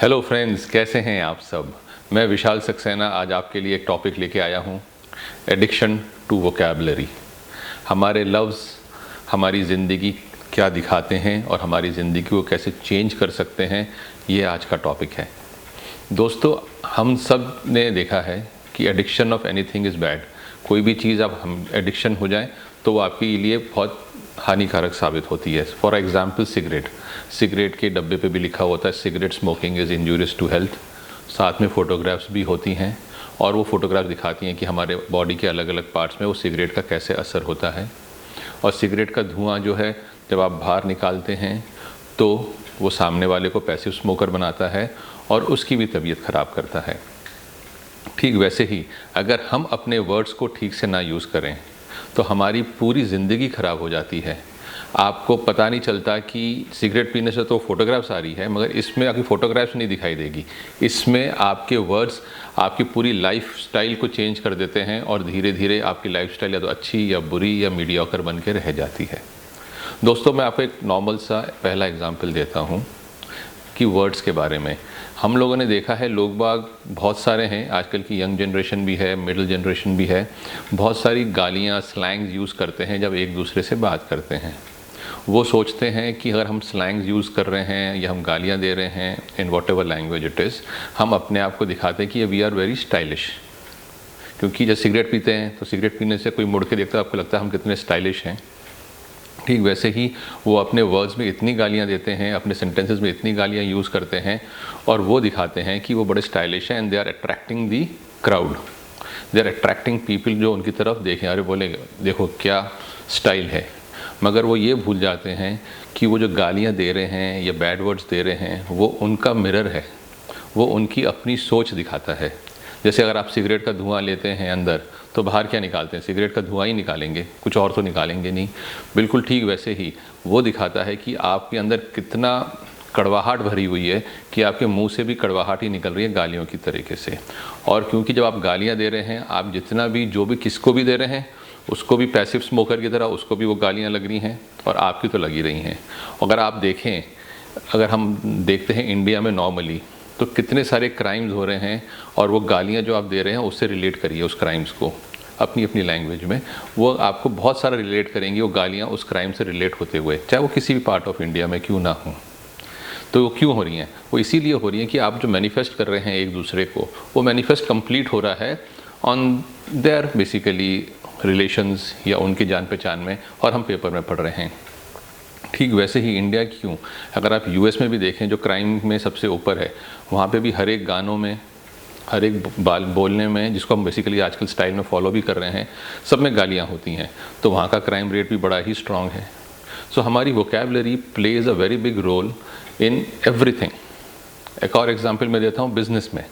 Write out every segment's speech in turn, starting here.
Hello friends, कैसे हैं आप सब। मैं विशाल सक्सेना आज आपके लिए एक टॉपिक लेके आया हूँ, एडिक्शन टू वोकैबुलरी। हमारे लफ्ज़ हमारी ज़िंदगी क्या दिखाते हैं और हमारी ज़िंदगी को कैसे चेंज कर सकते हैं, ये आज का टॉपिक है। दोस्तों, हम सब ने देखा है कि addiction of anything is bad. कोई भी चीज़ अब हम एडिक्शन हो जाए तो वो आपके लिए बहुत हानिकारक साबित होती है। फॉर एग्ज़ाम्पल सिगरेट के डब्बे पे भी लिखा होता है cigarette smoking is injurious to health. साथ में फ़ोटोग्राफ्स भी होती हैं और वो फ़ोटोग्राफ दिखाती हैं कि हमारे बॉडी के अलग अलग पार्ट्स में वो सिगरेट का कैसे असर होता है। और सिगरेट का धुआं जो है, जब आप बाहर निकालते हैं तो वो सामने वाले को पैसिव स्मोकर बनाता है और उसकी भी तबीयत ख़राब करता है। ठीक वैसे ही अगर हम अपने वर्ड्स को ठीक से ना यूज़ करें तो हमारी पूरी ज़िंदगी ख़राब हो जाती है। आपको पता नहीं चलता कि सिगरेट पीने से तो फ़ोटोग्राफ्स आ रही है, मगर इसमें आपकी फ़ोटोग्राफ्स नहीं दिखाई देगी। इसमें आपके वर्ड्स आपकी पूरी लाइफ स्टाइल को चेंज कर देते हैं और धीरे धीरे आपकी लाइफ स्टाइल या तो अच्छी या बुरी या मीडियोकर बन के रह जाती है। दोस्तों, मैं आपको एक नॉर्मल सा पहला एग्जाम्पल देता हूँ कि वर्ड्स के बारे में। हम लोगों ने देखा है, लोग बाग बहुत सारे हैं, आजकल की यंग जनरेशन भी है, मिडिल जनरेशन भी है, बहुत सारी गालियाँ स्लैंग्स यूज़ करते हैं जब एक दूसरे से बात करते हैं। वो सोचते हैं कि अगर हम स्लैंग्स यूज़ कर रहे हैं या हम गालियाँ दे रहे हैं in what ever language it is, हम अपने आप को दिखाते हैं कि वी आर वेरी स्टाइलिश। क्योंकि जब सिगरेट पीते हैं तो सिगरेट पीने से कोई मुड़ के देखता है, आपको लगता है हम कितने स्टाइलिश हैं। ठीक वैसे ही वो अपने वर्ड्स में इतनी गालियाँ देते हैं, अपने सेंटेंसेस में इतनी गालियाँ यूज़ करते हैं और वो दिखाते हैं कि वो बड़े स्टाइलिश हैं and they are attracting the crowd, they are attracting people जो उनकी तरफ देखें, अरे बोले देखो क्या स्टाइल है। मगर वो ये भूल जाते हैं कि वो जो गालियाँ दे रहे हैं या बैड वर्ड्स दे रहे हैं वो उनका मिरर है, वो उनकी अपनी सोच दिखाता है। जैसे अगर आप सिगरेट का धुआं लेते हैं अंदर तो बाहर क्या निकालते हैं, सिगरेट का धुआं ही निकालेंगे, कुछ और तो निकालेंगे नहीं। बिल्कुल ठीक वैसे ही वो दिखाता है कि आपके अंदर कितना कड़वाहट भरी हुई है कि आपके मुंह से भी कड़वाहट ही निकल रही है गालियों की तरीके से। और क्योंकि जब आप गालियां दे रहे हैं, आप जितना भी जो भी किसको भी दे रहे हैं उसको भी पैसिव स्मोकर की तरह उसको भी वो गालियाँ लग रही हैं और आपकी तो लगी रही हैं। अगर आप देखें, अगर हम देखते हैं इंडिया में नॉर्मली तो कितने सारे क्राइम्स हो रहे हैं और वो गालियाँ जो आप दे रहे हैं उससे रिलेट करिए उस क्राइम्स को अपनी अपनी लैंग्वेज में, वो आपको बहुत सारा रिलेट करेंगी वो गालियाँ उस क्राइम से रिलेट होते हुए, चाहे वो किसी भी पार्ट ऑफ इंडिया में क्यों ना हो। तो वो क्यों हो रही हैं? वो इसीलिए हो रही हैं कि आप जो मैनिफेस्ट कर रहे हैं एक दूसरे को, वो मैनिफेस्ट कंप्लीट हो रहा है ऑन देयर बेसिकली रिलेशंस या उनकी जान पहचान में, और हम पेपर में पढ़ रहे हैं। ठीक वैसे ही इंडिया क्यों, अगर आप यूएस में भी देखें जो क्राइम में सबसे ऊपर है, वहाँ पे भी हर एक गानों में, हर एक बोलने में, जिसको हम बेसिकली आजकल स्टाइल में फॉलो भी कर रहे हैं, सब में गालियाँ होती हैं। तो वहाँ का क्राइम रेट भी बड़ा ही स्ट्रॉन्ग है। सो हमारी vocabulary plays a very big role in everything. एक और एग्जांपल मैं देता हूँ बिज़नेस में।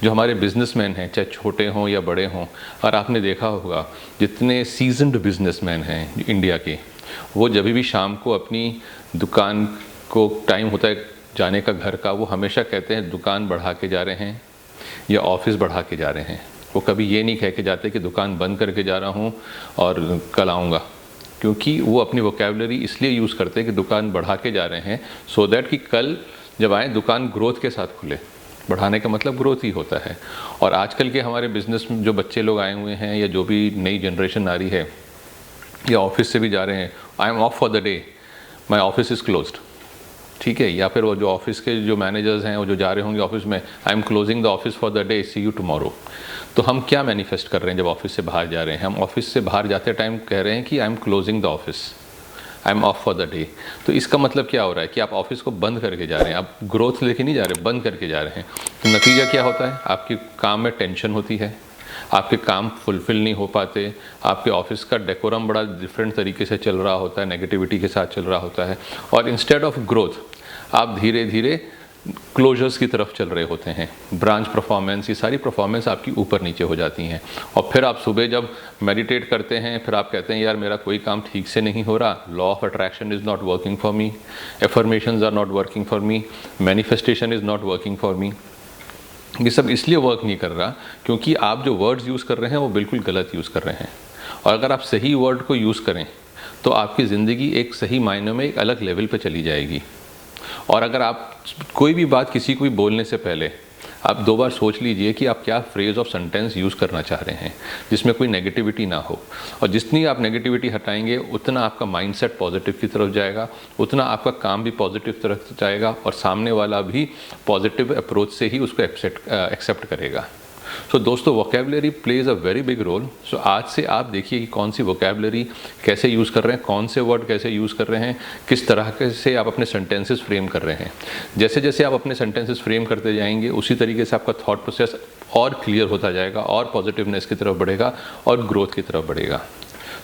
जो हमारे बिजनेसमैन हैं, चाहे छोटे हों या बड़े हों, और आपने देखा होगा जितने सीजन्ड बिजनेसमैन हैं इंडिया के, वो जब भी शाम को अपनी दुकान को टाइम होता है जाने का घर का, वो हमेशा कहते हैं दुकान बढ़ा के जा रहे हैं या ऑफिस बढ़ा के जा रहे हैं। वो कभी ये नहीं कह के जाते कि दुकान बंद करके जा रहा हूँ और कल आऊँगा, क्योंकि वो अपनी वोकैबुलरी इसलिए यूज़ करते हैं कि दुकान बढ़ा के जा रहे हैं सो दैट कि कल जब आए दुकान ग्रोथ के साथ खुले। बढ़ाने का मतलब ग्रोथ ही होता है। और आजकल के हमारे बिज़नेस में जो बच्चे लोग आए हुए हैं या जो भी नई जनरेशन आ रही है या ऑफिस से भी जा रहे हैं, I am of for the day, my office is closed, ठीक है। या फिर वो जो ऑफिस के जो मैनेजर्स हैं वो जो जा रहे होंगे ऑफिस में, I am closing the office for the day, see you tomorrow. तो हम क्या मैनिफेस्ट कर रहे हैं जब ऑफिस से बाहर जा रहे हैं? हम ऑफिस से बाहर जाते टाइम कह रहे हैं कि आई am closing the office, I am of for the day. तो इसका मतलब क्या हो रहा है कि आप ऑफिस को बंद करके जा रहे हैं, आप ग्रोथ लेके नहीं जा रहे, बंद करके जा रहे हैं। तो नतीजा क्या होता है? आपके काम में टेंशन होती है, आपके काम फुलफ़िल नहीं हो पाते, आपके ऑफिस का डेकोरम बड़ा डिफरेंट तरीके से चल रहा होता है, नेगेटिविटी के साथ चल रहा होता है, और इंस्टेड ऑफ ग्रोथ आप धीरे धीरे क्लोजर्स की तरफ चल रहे होते हैं। ब्रांच परफॉर्मेंस, ये सारी परफॉर्मेंस आपकी ऊपर नीचे हो जाती हैं। और फिर आप सुबह जब मेडिटेट करते हैं, फिर आप कहते हैं यार मेरा कोई काम ठीक से नहीं हो रहा, law of attraction is not working for me, affirmations are not working for me, manifestation is not working for me. ये सब इसलिए वर्क नहीं कर रहा क्योंकि आप जो वर्ड्स यूज़ कर रहे हैं वो बिल्कुल गलत यूज़ कर रहे हैं। और अगर आप सही वर्ड को यूज़ करें तो आपकी ज़िंदगी एक सही मायनों में एक अलग लेवल पे चली जाएगी। और अगर आप कोई भी बात किसी को भी बोलने से पहले आप 2 बार सोच लीजिए कि आप क्या फ्रेज ऑफ सेंटेंस यूज़ करना चाह रहे हैं जिसमें कोई नेगेटिविटी ना हो। और जितनी आप नेगेटिविटी हटाएंगे उतना आपका माइंडसेट पॉजिटिव की तरफ जाएगा, उतना आपका काम भी पॉजिटिव तरफ जाएगा और सामने वाला भी पॉजिटिव अप्रोच से ही उसको एक्सेप्ट करेगा। सो दोस्तों, vocabulary plays a very big role. So आज से आप देखिए कि कौन सी वोकैबुलरी कैसे यूज़ कर रहे हैं, कौन से वर्ड कैसे यूज़ कर रहे हैं, किस तरह से आप अपने सेंटेंसेस फ्रेम कर रहे हैं। जैसे जैसे आप अपने सेंटेंसेस फ्रेम करते जाएंगे उसी तरीके से आपका थॉट प्रोसेस और क्लियर होता जाएगा और पॉजिटिवनेस की तरफ बढ़ेगा और ग्रोथ की तरफ बढ़ेगा।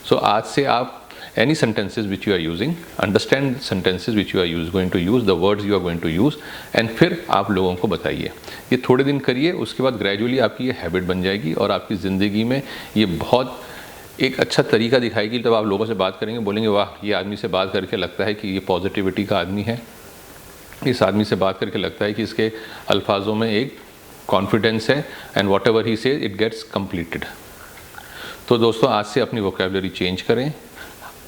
सो आज से आप any sentences which you are using, understand sentences which you are going to use, the words you are going to use, and फिर आप लोगों को बताइए। ये थोड़े दिन करिए, उसके बाद ग्रेजुअली आपकी ये हैबिट बन जाएगी और आपकी ज़िंदगी में ये बहुत एक अच्छा तरीका दिखाएगी। जब आप लोगों से बात करेंगे, बोलेंगे वाह, ये आदमी से बात करके लगता है कि ये पॉजिटिविटी का आदमी है, इस आदमी से बात करके लगता है कि इसके अल्फाजों में एक कॉन्फिडेंस है, and whatever he says it gets completed. तो दोस्तों, आज से अपनी वोकैबुलरी चेंज करें,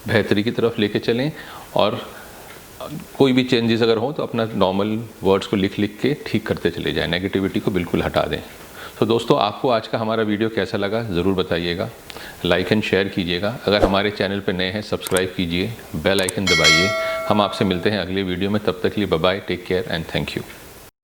बेहतरी की तरफ लेके चलें, और कोई भी चेंजेस अगर हो तो अपना नॉर्मल वर्ड्स को लिख लिख के ठीक करते चले जाएं, नेगेटिविटी को बिल्कुल हटा दें। तो दोस्तों, आपको आज का हमारा वीडियो कैसा लगा ज़रूर बताइएगा, लाइक एंड शेयर कीजिएगा। अगर हमारे चैनल पर नए हैं सब्सक्राइब कीजिए, बेल आइकन दबाइए। हम आपसे मिलते हैं अगले वीडियो में, तब तक के लिए bye bye, take care and thank you.